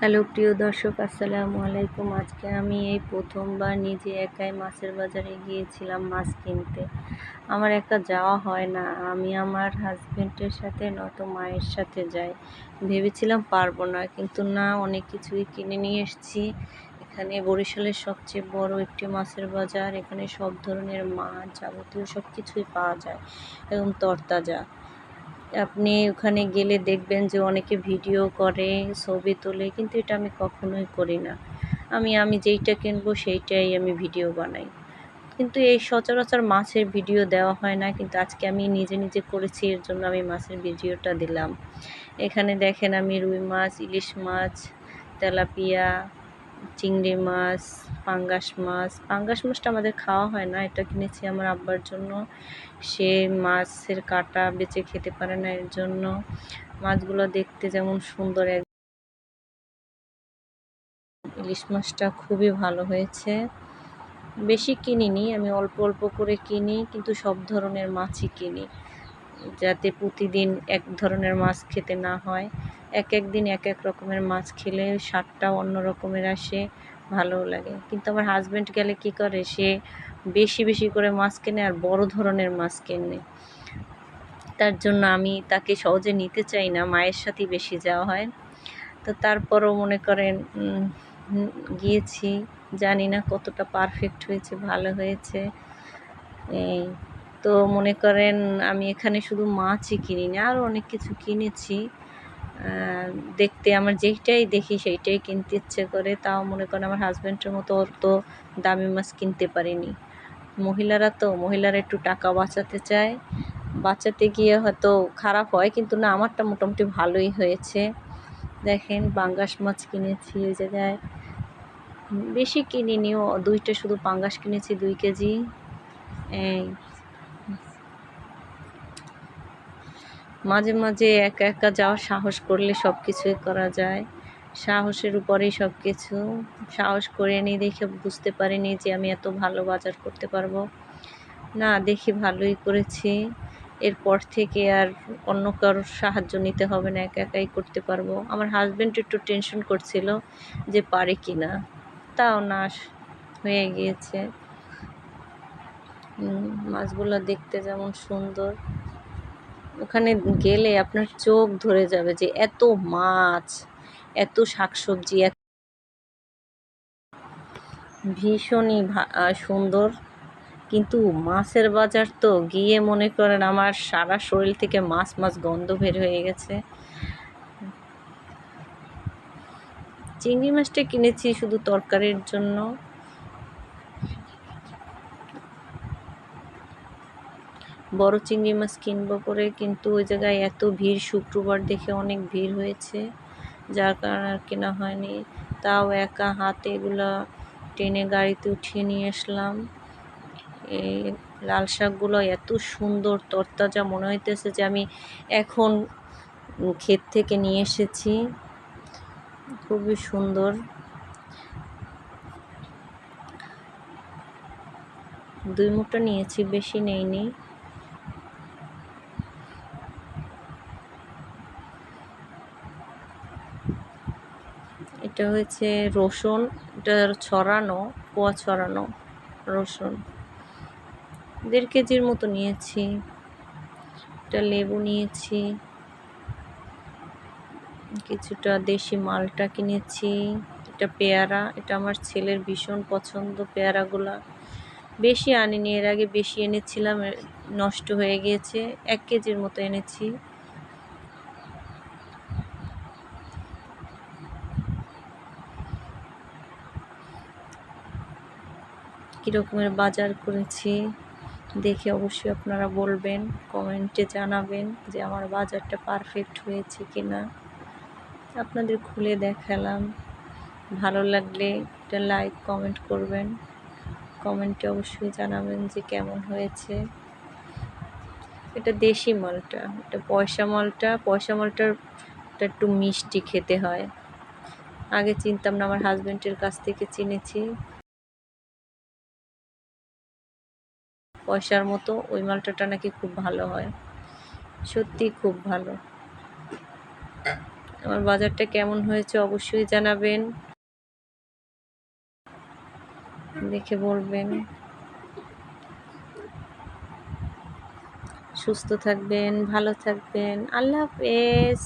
Hello প্রিয় দর্শক, আসসালামু আলাইকুম। আজকে আমি এই প্রথমবার নিজে একাই মাছের বাজারে গিয়েছিলাম মাছ কিনতে। আমার একা যাওয়া হয় না, আমি আমার হাজবেন্ডের সাথে নয়তো মায়ের সাথে যাই। ভেবেছিলাম পারবো না, কিন্তু না, অনেক কিছুই কিনে নিয়ে এসেছি। এখানে বরিশালের সবচেয়ে বড় একটি মাছের বাজার। এখানে সব ধরনের মাছ, যাবতীয় সব কিছুই পাওয়া যায় এবং তরতাজা। আপনি ওখানে গেলে দেখবেন যে অনেকে ভিডিও করে, ছবি তোলে, কিন্তু এটা আমি কখনোই করি না। আমি যেইটা কিনবো সেইটাই আমি ভিডিও বানাই। কিন্তু এই সচরাচর মাছের ভিডিও দেওয়া হয় না, কিন্তু আজকে আমি নিজে নিজে করেছি, এর জন্য আমি মাছের ভিডিওটা দিলাম। এখানে দেখেন আমি রুই মাছ, ইলিশ মাছ, তেলাপিয়া, চিংড়ি মাছ, পাঙ্গাস মাছটা আমাদের খাওয়া হয় না, এটা কিনেছি আমার আব্বার জন্য। সে মাছের কাঁটা বেছে খেতে পারে না, এর জন্য। মাছগুলো দেখতে যেমন সুন্দর, ইলিশ মাছটা খুবই ভালো হয়েছে। বেশি কিনিনি, আমি অল্প অল্প করে কিনি, কিন্তু সব ধরনের মাছই কিনি, যাতে প্রতিদিন এক ধরনের মাছ খেতে না হয়। এক এক দিন এক এক রকমের মাছ খেলে স্বাদটাও অন্য রকমের আসে, ভালোও লাগে। কিন্তু আমার হাজব্যান্ড গেলে কি করে, সে বেশি বেশি করে মাছ কেনে আর বড় ধরনের মাছ কেনে। তার জন্য আমি তাকে সহজে নিতে চাই না, মায়ের সাথেই বেশি যাওয়া হয়। তো তারপরও মনে করেন গিয়েছি, জানি না কতটা পারফেক্ট হয়েছে, ভালো হয়েছে। এই তো মনে করেন আমি এখানে শুধু মাছই কিনি না, আরও অনেক কিছু কিনেছি। দেখতে আমার যেইটাই দেখি সেইটাই কিনতে ইচ্ছে করে। তাও মনে করেন আমার হাজব্যান্ডের মতো ওর তো দামি মাছ কিনতে পারিনি। মহিলারা একটু টাকা বাঁচাতে চায়, বাঁচাতে গিয়ে হয়তো খারাপ হয়, কিন্তু না, আমারটা মোটামুটি ভালোই হয়েছে। দেখেন পাঙ্গাস মাছ কিনেছি ওই জায়গায়, বেশি কিনিনি, দুইটা শুধু পাঙ্গাস কিনেছি 2 কেজি। এই মাঝে মাঝে একা একা যাওয়ার সাহস করলে সব কিছুই করা যায়, সাহসের উপরেই সব কিছু। সাহস করে নি দেখে বুঝতে পারিনি যে আমি এত ভালো বাজার করতে পারবো। না, দেখি ভালোই করেছি। এরপর থেকে আর অন্য কারোর সাহায্য নিতে হবে না, একা একাই করতে পারবো। আমার হাজব্যান্ড একটু টেনশন করছিল যে পারে কি না, তাও না, হয়ে গিয়েছে। মাছগুলো দেখতে যেমন সুন্দর, ওখানে গেলে আপনার চোখ ধরে যাবে যে এত মাছ, এত শাকসবজি, ভীষণই সুন্দর। কিন্তু মাছের বাজার তো গিয়ে মনে করেন আমার সারা শরীর থেকে মাছ মাছ গন্ধ বের হয়ে গেছে। চিংড়ি মাছটা কিনেছি শুধু তরকারির জন্য। বড় চিংড়ি মাছ কিনবো করে, কিন্তু ওই জায়গায় এত ভিড়, শুক্রবার দেখে অনেক ভিড় হয়েছে, যার কারণে আর কেনা হয়নি। তাও একা হাতে এগুলো টেনে গাড়িতে উঠিয়ে নিয়ে আসলাম। এই লাল শাকগুলো এত সুন্দর তরতাজা, মনে হইতেছে যে আমি এখন ক্ষেত থেকে নিয়ে এসেছি, খুবই সুন্দর। 2 মুঠো নিয়েছি, বেশি নেইনি। এটা হয়েছে রসুন, এটা ছড়ানো, কোয়া ছড়ানো রসুন, 1.5 কেজির মতো নিয়েছি। এটা লেবু নিয়েছি, কিছুটা দেশি মালটা কিনেছি। এটা পেয়ারা, এটা আমার ছেলের ভীষণ পছন্দ পেয়ারাগুলা। বেশি আনিনি, এর আগে বেশি এনেছিলাম, নষ্ট হয়ে গিয়েছে। 1 কেজির মতো এনেছি। কী রকমের বাজার করেছি দেখে অবশ্যই আপনারা বলবেন, কমেন্টে জানাবেন যে আমার বাজারটা পারফেক্ট হয়েছে কি না। আপনাদের খুলে দেখালাম, ভালো লাগলে একটা লাইক কমেন্ট করবেন, কমেন্টে অবশ্যই জানাবেন যে কেমন হয়েছে। এটা দেশি মালটা, এটা পয়সা মালটার একটু মিষ্টি খেতে হয়। আগে চিনতাম না, আমার হাজব্যান্ডের কাছ থেকে চিনেছি। পয়সার মতো ওই মালটাটা নাকি খুব ভালো হয়, সত্যি খুব ভালো। আমার বাজারটা কেমন হয়েছে অবশ্যই জানাবেন, দেখে বলবেন। সুস্থ থাকবেন, ভালো থাকবেন। আল্লাহ হাফেজ।